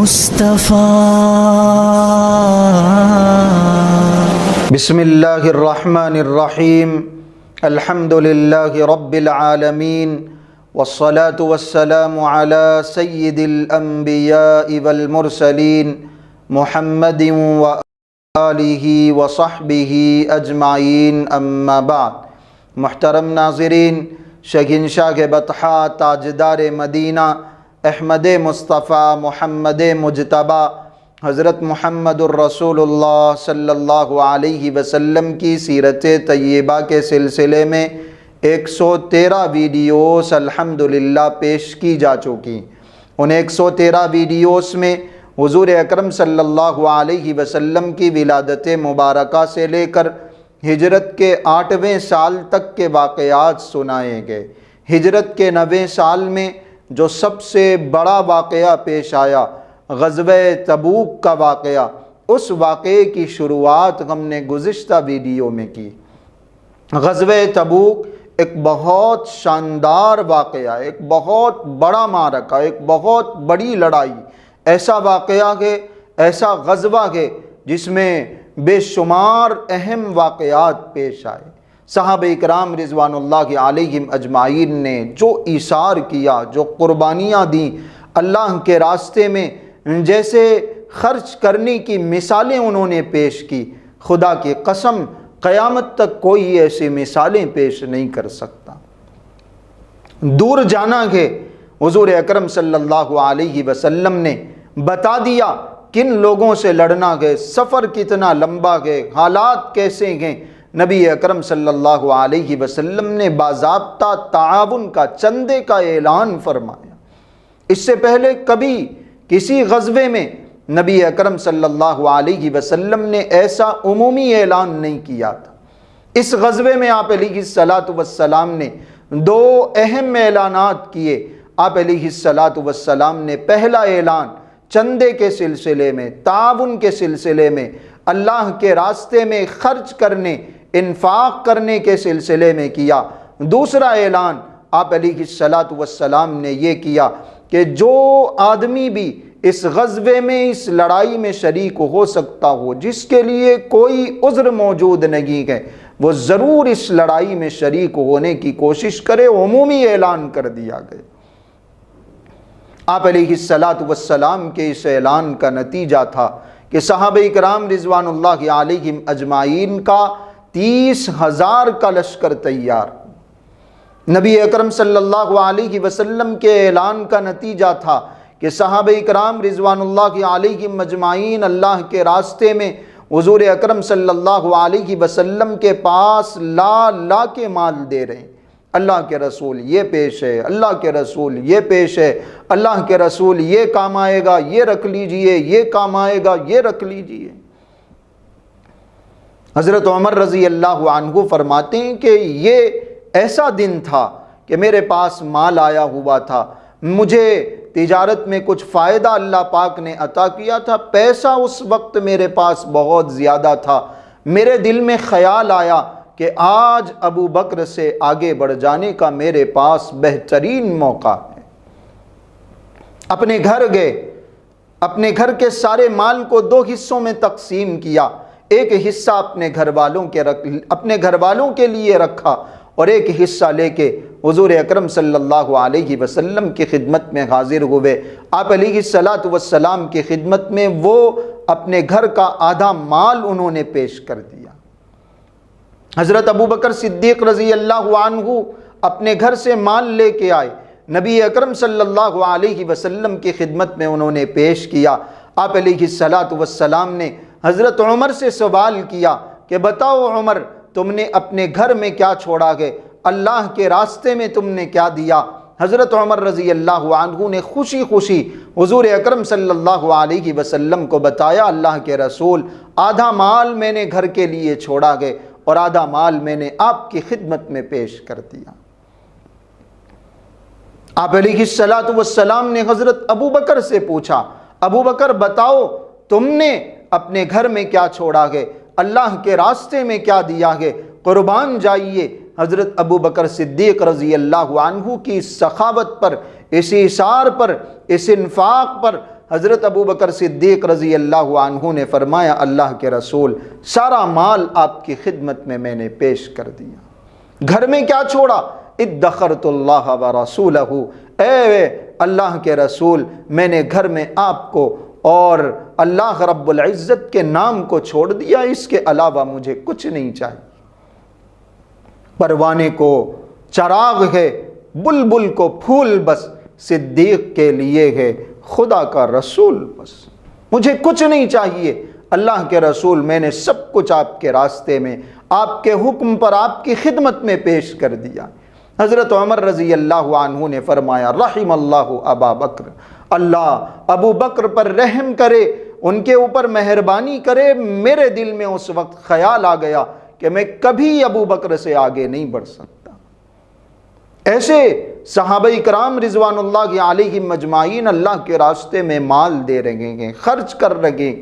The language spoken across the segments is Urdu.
مصطفیٰ۔ بسم اللہ الرحمن الرحیم، الحمد للہ رب العالمین، والصلاة والسلام علی سید الانبیاء والمرسلین، محمد وآلہ وصحبہ اجمعین، اما بعد۔ محترم ناظرین، شہنشاہ بطحا، تاجدار مدینہ، احمد مصطفیٰ، محمد مجتبیٰ، حضرت محمد الرسول اللہ صلی اللہ علیہ وسلم کی سیرت طیبہ کے سلسلے میں 113 ویڈیوز الحمدللہ پیش کی جا چکی۔ ان 113 ویڈیوز میں حضور اکرم صلی اللہ علیہ وسلم کی ولادت مبارکہ سے لے کر ہجرت کے 8ویں سال تک کے واقعات سنائے گئے۔ ہجرت کے 9ویں سال میں جو سب سے بڑا واقعہ پیش آیا، غزوہ تبوک کا واقعہ، اس واقعے کی شروعات ہم نے گزشتہ ویڈیو میں کی۔ غزوہ تبوک ایک بہت شاندار واقعہ، ایک بہت بڑا معرکہ، ایک بہت بڑی لڑائی، ایسا واقعہ ہے، ایسا غزوہ ہے جس میں بے شمار اہم واقعات پیش آئے۔ صحابہ اکرام رضوان اللہ علیہم اجمعین نے جو ایثار کیا، جو قربانیاں دیں اللہ کے راستے میں، جیسے خرچ کرنے کی مثالیں انہوں نے پیش کی، خدا کی قسم قیامت تک کوئی ایسی مثالیں پیش نہیں کر سکتا۔ دور جانا ہے، حضور اکرم صلی اللہ علیہ وسلم نے بتا دیا کن لوگوں سے لڑنا ہے، سفر کتنا لمبا ہے، حالات کیسے ہیں۔ نبی اکرم صلی اللہ علیہ وسلم نے باضابطہ تعاون کا، چندے کا اعلان فرمایا۔ اس سے پہلے کبھی کسی غزوے میں نبی اکرم صلی اللہ علیہ وسلم نے ایسا عمومی اعلان نہیں کیا تھا۔ اس غزوے میں آپ علیہ السلام نے 2 اہم اعلانات کیے۔ آپ علیہ السلام نے پہلا اعلان چندے کے سلسلے میں، تعاون کے سلسلے میں، اللہ کے راستے میں خرچ کرنے، انفاق کرنے کے سلسلے میں کیا۔ دوسرا اعلان آپ علیہ السلام نے یہ کیا کہ جو آدمی بھی اس غزوے میں، اس لڑائی میں شریک ہو سکتا ہو، جس کے لیے کوئی عذر موجود نہیں ہے، وہ ضرور اس لڑائی میں شریک ہونے کی کوشش کرے۔ عمومی اعلان کر دیا گیا۔ آپ علیہ السلام کے اس اعلان کا نتیجہ تھا کہ صحابہ اکرام رضوان اللہ علیہم اجمعین کا 30,000 کا لشکر تیار۔ نبی اکرم صلی اللہ علیہ وسلم کے اعلان کا نتیجہ تھا کہ صحابہ اکرام رضوان اللہ علیہم اجمعین اللہ کے راستے میں حضور اکرم صلی اللہ علیہ وسلم کے پاس لا کے مال دے رہے ہیں۔ اللہ کے رسول یہ پیش ہے، اللہ کے رسول یہ پیش ہے، اللہ کے رسول یہ کام آئے گا، یہ رکھ لیجئے، یہ کام آئے گا، یہ رکھ لیجئے۔ حضرت عمر رضی اللہ عنہ فرماتے ہیں کہ یہ ایسا دن تھا کہ میرے پاس مال آیا ہوا تھا، مجھے تجارت میں کچھ فائدہ اللہ پاک نے عطا کیا تھا، پیسہ اس وقت میرے پاس بہت زیادہ تھا۔ میرے دل میں خیال آیا کہ آج ابو بکر سے آگے بڑھ جانے کا میرے پاس بہترین موقع ہے۔ اپنے گھر گئے، اپنے گھر کے سارے مال کو 2 حصوں میں تقسیم کیا۔ ایک حصہ اپنے گھر والوں کے لیے رکھا اور ایک حصہ لے کے حضور اکرم صلی اللہ علیہ وسلم کی خدمت میں حاضر ہوئے۔ آپ علیہ السلام کی خدمت میں وہ اپنے گھر کا آدھا مال انہوں نے پیش کر دیا۔ حضرت ابو بکر صدیق رضی اللہ عنہ اپنے گھر سے مال لے کے آئے، نبی اکرم صلی اللہ علیہ وسلم کی خدمت میں انہوں نے پیش کیا۔ آپ علیہ السلام نے حضرت عمر سے سوال کیا کہ بتاؤ عمر، تم نے اپنے گھر میں کیا چھوڑا ہے، اللہ کے راستے میں تم نے کیا دیا؟ حضرت عمر رضی اللہ عنہ نے خوشی خوشی حضور اکرم صلی اللہ علیہ وسلم کو بتایا، اللہ کے رسول، آدھا مال میں نے گھر کے لیے چھوڑا ہے اور آدھا مال میں نے آپ کی خدمت میں پیش کر دیا۔ آپ علیہ السلام نے حضرت ابو بکر سے پوچھا، ابو بکر بتاؤ تم نے اپنے گھر میں کیا چھوڑا ہے، اللہ کے راستے میں کیا دیا ہے، قربان جائیے۔ حضرت ابو بکر صدیق رضی اللہ عنہ کی اس سخاوت پر، اس ایثار پر، اس انفاق پر حضرت ابو بکر صدیق رضی اللہ عنہ نے فرمایا اللہ کے رسول سارا مال آپ کی خدمت میں نے پیش کر دیا، گھر میں کیا چھوڑا؟ ادخرت اللہ ورسولہ، اے اللہ کے رسول میں نے گھر میں آپ کو اور اللہ رب العزت کے نام کو چھوڑ دیا، اس کے علاوہ مجھے کچھ نہیں چاہیے۔ پروانے کو چراغ ہے، بلبل کو پھول بس، صدیق کے لیے ہے خدا کا رسول بس، مجھے کچھ نہیں چاہیے اللہ کے رسول، میں نے سب کچھ آپ کے راستے میں آپ کے حکم پر آپ کی خدمت میں پیش کر دیا۔ حضرت عمر رضی اللہ عنہ نے فرمایا رحم اللہ ابا بکر، اللہ ابو بکر پر رحم کرے، ان کے اوپر مہربانی کرے۔ میرے دل میں اس وقت خیال آ گیا کہ میں کبھی ابو بکر سے آگے نہیں بڑھ سکتا۔ ایسے صحابہ کرام رضوان اللہ علیہم اجمعین اللہ کے راستے میں مال دے رہے ہیں، خرچ کر رہے ہیں۔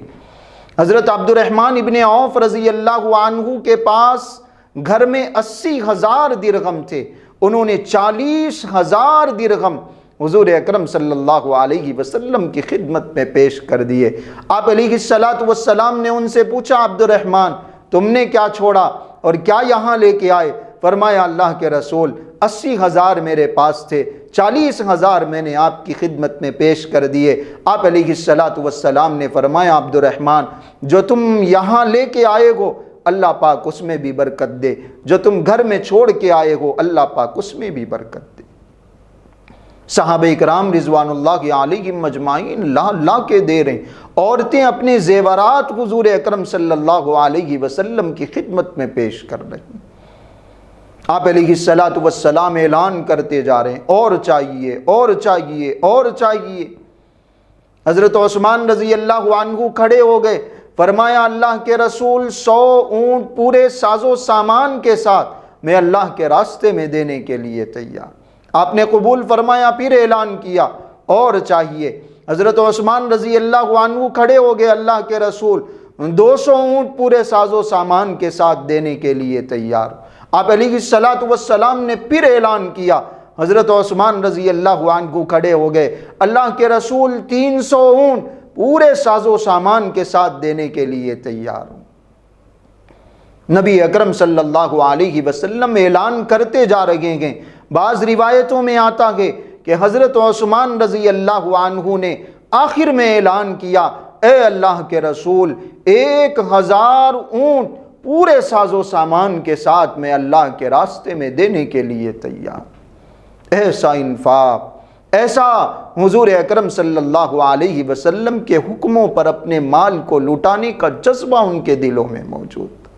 حضرت عبد الرحمن ابن عوف رضی اللہ عنہ کے پاس گھر میں 80,000 درہم تھے، انہوں نے 40,000 درہم حضور اکرم صلی اللہ علیہ وسلم کی خدمت میں پیش کر دیے۔ آپ علیہ السلام نے ان سے پوچھا عبد الرحمن تم نے کیا چھوڑا اور کیا یہاں لے کے آئے؟ فرمایا اللہ کے رسول 80,000 میرے پاس تھے، 40,000 میں نے آپ کی خدمت میں پیش کر دیے۔ آپ علیہ السلام نے فرمایا عبد الرحمن جو تم یہاں لے کے آئے ہو اللہ پاک اس میں بھی برکت دے، جو تم گھر میں چھوڑ کے آئے ہو اللہ پاک اس میں بھی برکت دے۔ صحابہ کرام رضوان اللہ علیہم اجمعین لا کے دے رہے ہیں، عورتیں اپنے زیورات حضور اکرم صلی اللہ علیہ وسلم کی خدمت میں پیش کر رہی ہیں۔ آپ علیہ السلام اعلان کرتے جا رہے ہیں اور چاہیے اور چاہیے اور چاہیے۔ حضرت عثمان رضی اللہ عنہ کھڑے ہو گئے، فرمایا اللہ کے رسول 100 اونٹ پورے ساز و سامان کے ساتھ میں اللہ کے راستے میں دینے کے لیے تیار۔ آپ نے قبول فرمایا، پھر اعلان کیا اور چاہیے۔ حضرت عثمان رضی اللہ عنہ کھڑے ہو گئے، اللہ کے رسول 200 اونٹ پورے ساز و سامان کے ساتھ دینے کے لیے تیار۔ آپ علیہ السلام نے پھر اعلان کیا، حضرت عثمان رضی اللہ عنہ کھڑے ہو گئے، اللہ کے رسول 300 اونٹ پورے ساز و سامان کے ساتھ دینے کے لیے تیار ہوں۔ نبی اکرم صلی اللہ علیہ وسلم اعلان کرتے جا رہے ہیں۔ بعض روایتوں میں آتا ہے کہ حضرت عثمان رضی اللہ عنہ نے آخر میں اعلان کیا، اے اللہ کے رسول 1000 اونٹ پورے ساز و سامان کے ساتھ میں اللہ کے راستے میں دینے کے لیے تیار۔ ایسا انفاق، ایسا حضور اکرم صلی اللہ علیہ وسلم کے حکموں پر اپنے مال کو لوٹانے کا جذبہ ان کے دلوں میں موجود تھا۔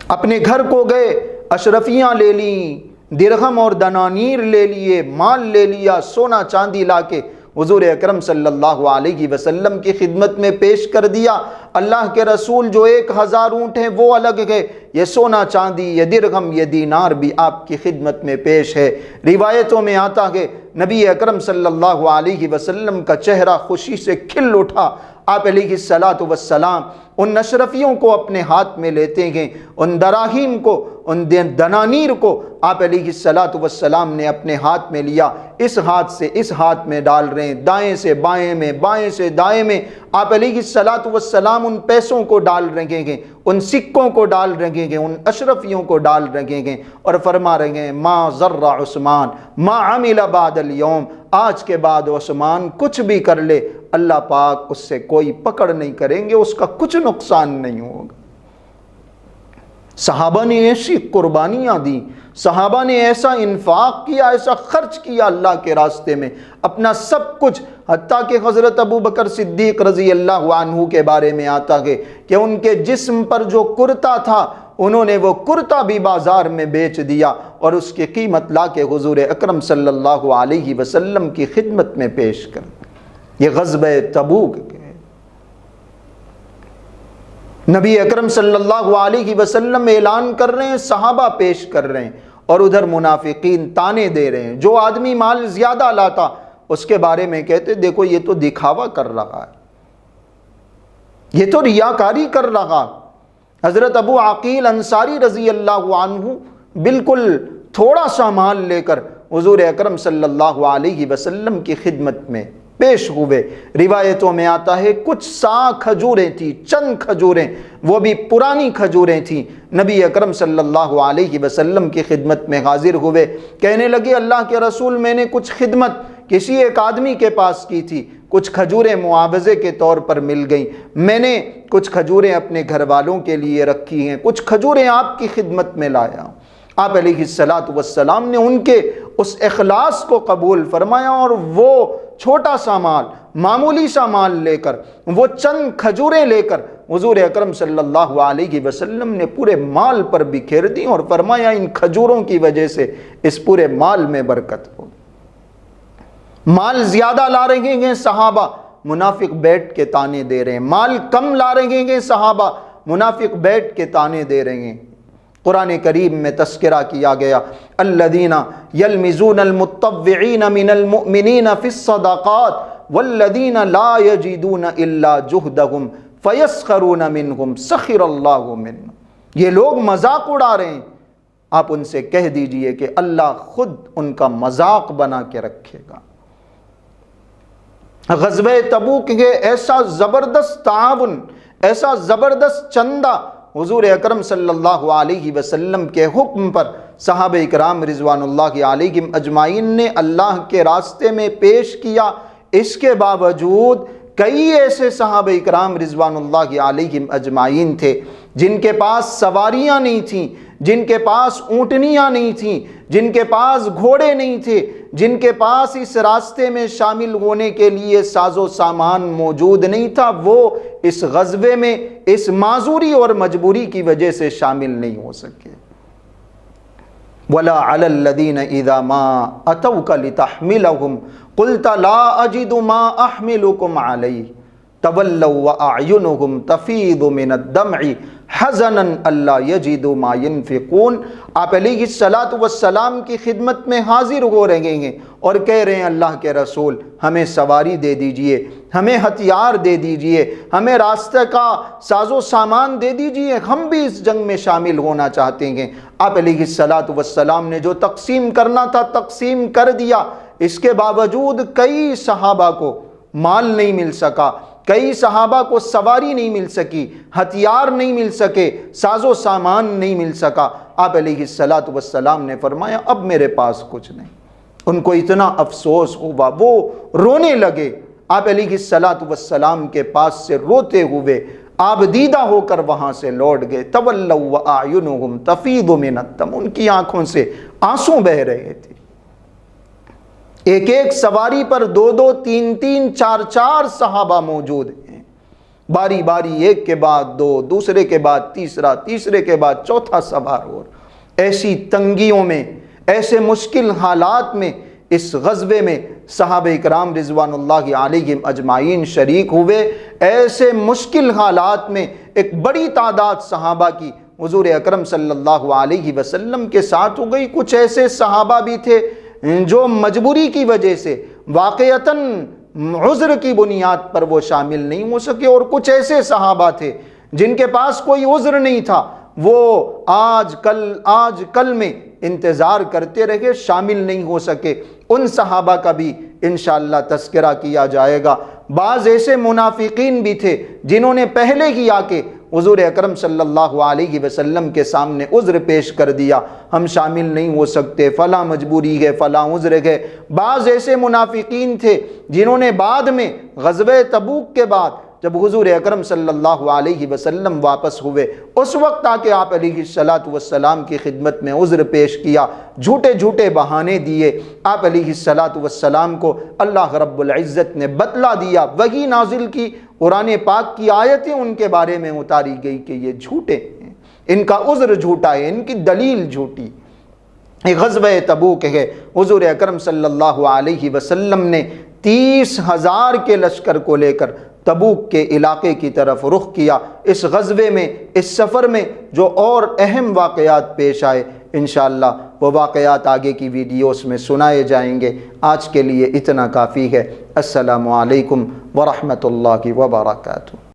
اپنے گھر کو گئے، اشرفیاں لے لیں، درہم اور دنانیر لے لیے، مال لے لیا، سونا چاندی لا کے حضور اکرم صلی اللہ علیہ وسلم کی خدمت میں پیش کر دیا۔ اللہ کے رسول جو 1000 اونٹ ہیں وہ الگ ہے، یہ سونا چاندی، یہ درہم، یہ دینار بھی آپ کی خدمت میں پیش ہے۔ روایتوں میں آتا ہے نبی اکرم صلی اللہ علیہ وسلم کا چہرہ خوشی سے کھل اٹھا۔ آپ علیہ السلام ان اشرفیوں کو اپنے ہاتھ میں لیتے ہیں، ان دراہیم کو، ان دنانیر کو آپ علیہ السلام نے اپنے ہاتھ میں لیا، اس ہاتھ سے اس ہاتھ میں ڈال رہے ہیں، دائیں سے بائیں میں، بائیں سے دائیں میں۔ آپ علیہ السلام ان پیسوں کو ڈال رہے ہیں، ان سکوں کو ڈال رہے ہیں، ان اشرفیوں کو ڈال رہے ہیں اور فرما رہے ہیں ما ضر عثمان ما عمل بعد اليوم، آج کے بعد عثمان کچھ بھی کر لے اللہ پاک اس سے کوئی پکڑ نہیں کریں گے، اس کا کچھ نقصان نہیں ہوگا۔ صحابہ نے ایسی قربانیاں دی، صحابہ نے ایسا انفاق کیا، ایسا خرچ کیا اللہ کے راستے میں اپنا سب کچھ، حتیٰ کہ حضرت ابو بکر صدیق رضی اللہ عنہ کے بارے میں آتا ہے کہ ان کے جسم پر جو کرتا تھا انہوں نے وہ کرتا بھی بازار میں بیچ دیا اور اس کی قیمت لا کے حضور اکرم صلی اللہ علیہ وسلم کی خدمت میں پیش کر۔ یہ غزوہ تبوک ہے۔ نبی اکرم صلی اللہ علیہ وسلم اعلان کر رہے ہیں، صحابہ پیش کر رہے ہیں اور ادھر منافقین تانے دے رہے ہیں۔ جو آدمی مال زیادہ لاتا اس کے بارے میں کہتے دیکھو یہ تو دکھاوا کر رہا ہے، یہ تو ریاکاری کر رہا۔ حضرت ابو عقیل انصاری رضی اللہ عنہ بالکل تھوڑا سا مال لے کر حضور اکرم صلی اللہ علیہ وسلم کی خدمت میں پیش ہوئے۔ روایتوں میں آتا ہے کچھ 100 کھجوریں تھیں، چند کھجوریں، وہ بھی پرانی کھجوریں تھیں۔ نبی اکرم صلی اللہ علیہ وسلم کی خدمت میں حاضر ہوئے، کہنے لگے اللہ کے رسول میں نے کچھ خدمت کسی ایک آدمی کے پاس کی تھی، کچھ کھجوریں معاوضے کے طور پر مل گئیں، میں نے کچھ کھجوریں اپنے گھر والوں کے لیے رکھی ہیں، کچھ کھجوریں آپ کی خدمت میں لایا ہوں۔ آپ علیہ السلام نے ان کے اس اخلاص کو قبول فرمایا اور وہ چھوٹا سا مال، معمولی سا مال لے کر، وہ چند کھجوریں لے کر حضور اکرم صلی اللہ علیہ وسلم نے پورے مال پر بکھیر دی اور فرمایا ان کھجوروں کی وجہ سے اس پورے مال میں برکت ہو۔ مال زیادہ لا رہے ہیں صحابہ، منافق بیٹھ کے تانے دے رہے ہیں، مال کم لا رہے ہیں صحابہ، منافق بیٹھ کے تانے دے رہے ہیں۔ قرآن کریم میں تذکرہ کیا گیا الذین یلمزون المتطوعین من المؤمنین فی الصدقات والذین لا یجدون الا جہدہم فیسخرون منہم سخر اللہ منہم، یہ لوگ مذاق اڑا رہے ہیں، آپ ان سے کہہ دیجئے کہ اللہ خود ان کا مذاق بنا کے رکھے گا۔ غزوہ تبوک کے ایسا زبردست تعاون، ایسا زبردست چندہ حضور اکرم صلی اللہ علیہ وسلم کے حکم پر صحابہ اکرام رضوان اللہ علیہم اجمعین نے اللہ کے راستے میں پیش کیا۔ اس کے باوجود کئی ایسے صحابہ اکرام رضوان اللہ علیہم اجمعین تھے جن کے پاس سواریاں نہیں تھیں، جن کے پاس اونٹنیاں نہیں تھیں، جن کے پاس گھوڑے نہیں تھے، جن کے پاس اس راستے میں شامل ہونے کے لیے ساز و سامان موجود نہیں تھا، وہ اس غزوے میں اس معذوری اور مجبوری کی وجہ سے شامل نہیں ہو سکے۔ وَلَا عَلَى الَّذِينَ إِذَا مَا أَتَوْكَ لِتَحْمِلَهُمْ قُلْتَ لَا أَجِدُ مَا أَحْمِلُكُمْ عَلَيْهِ تَوَلَّوْا وَأَعْيُنُهُمْ تَفِيضُ مِنَ الدَّمْعِ حَزَنًا أَلَّا يَجِدُوا مَا يُنْفِقُونَ۔ آپ علیہ السلام کی خدمت میں حاضر ہو رہے ہیں اور کہہ رہے ہیں اللہ کے رسول ہمیں سواری دے دیجئے، ہمیں ہتھیار دے دیجئے، ہمیں راستہ کا ساز و سامان دے دیجئے، ہم بھی اس جنگ میں شامل ہونا چاہتے ہیں۔ آپ علیہ السلام نے جو تقسیم کرنا تھا تقسیم کر دیا، اس کے باوجود کئی صحابہ کو مال نہیں مل سکا، کئی صحابہ کو سواری نہیں مل سکی، ہتھیار نہیں مل سکے، ساز و سامان نہیں مل سکا۔ آپ علیہ السلام نے فرمایا اب میرے پاس کچھ نہیں۔ ان کو اتنا افسوس ہوا، وہ رونے لگے۔ آپ علیہ السلام کے پاس سے روتے ہوئے آپ دیدہ ہو کر وہاں سے لوٹ گئے۔ تولوا واعینہم تفیض من الدم، ان کی آنکھوں سے آنسو بہ رہے تھے۔ ایک ایک سواری پر 2 3 4 4 صحابہ موجود ہیں، باری باری ایک کے بعد 2، دوسرے کے بعد تیسرا، تیسرے کے بعد چوتھا سوار، اور ایسی تنگیوں میں، ایسے مشکل حالات میں اس غزوے میں صحابہ اکرام رضوان اللہ علیہم اجمعین شریک ہوئے۔ ایسے مشکل حالات میں ایک بڑی تعداد صحابہ کی حضور اکرم صلی اللہ علیہ وسلم کے ساتھ ہو گئی۔ کچھ ایسے صحابہ بھی تھے جو مجبوری کی وجہ سے واقعتاً عذر کی بنیاد پر وہ شامل نہیں ہو سکے، اور کچھ ایسے صحابہ تھے جن کے پاس کوئی عذر نہیں تھا، وہ آج کل میں انتظار کرتے رہے، شامل نہیں ہو سکے۔ ان صحابہ کا بھی انشاءاللہ تذکرہ کیا جائے گا۔ بعض ایسے منافقین بھی تھے جنہوں نے پہلے ہی آ کے حضور اکرم صلی اللہ علیہ وسلم کے سامنے عذر پیش کر دیا، ہم شامل نہیں ہو سکتے، فلاں مجبوری ہے، فلاں عذر ہے۔ بعض ایسے منافقین تھے جنہوں نے بعد میں غزوہ تبوک کے بعد جب حضور اکرم صلی اللہ علیہ وسلم واپس ہوئے، اس وقت آ کے آپ علیہ السلام کی خدمت میں عذر پیش کیا، جھوٹے جھوٹے بہانے دیے۔ آپ علیہ السلام کو اللہ رب العزت نے بتلا دیا، وحی نازل کی، قرآن پاک کی آیتیں ان کے بارے میں اتاری گئی کہ یہ جھوٹے ہیں، ان کا عذر جھوٹا ہے، ان کی دلیل جھوٹی۔ غزوہ تبوک ہے، حضور اکرم صلی اللہ علیہ وسلم نے 30,000 کے لشکر کو لے کر تبوک کے علاقے کی طرف رخ کیا۔ اس غزوے میں، اس سفر میں جو اور اہم واقعات پیش آئے، انشاءاللہ وہ واقعات آگے کی ویڈیوز میں سنائے جائیں گے۔ آج کے لیے اتنا کافی ہے۔ السلام علیکم ورحمۃ اللہ وبرکاتہ۔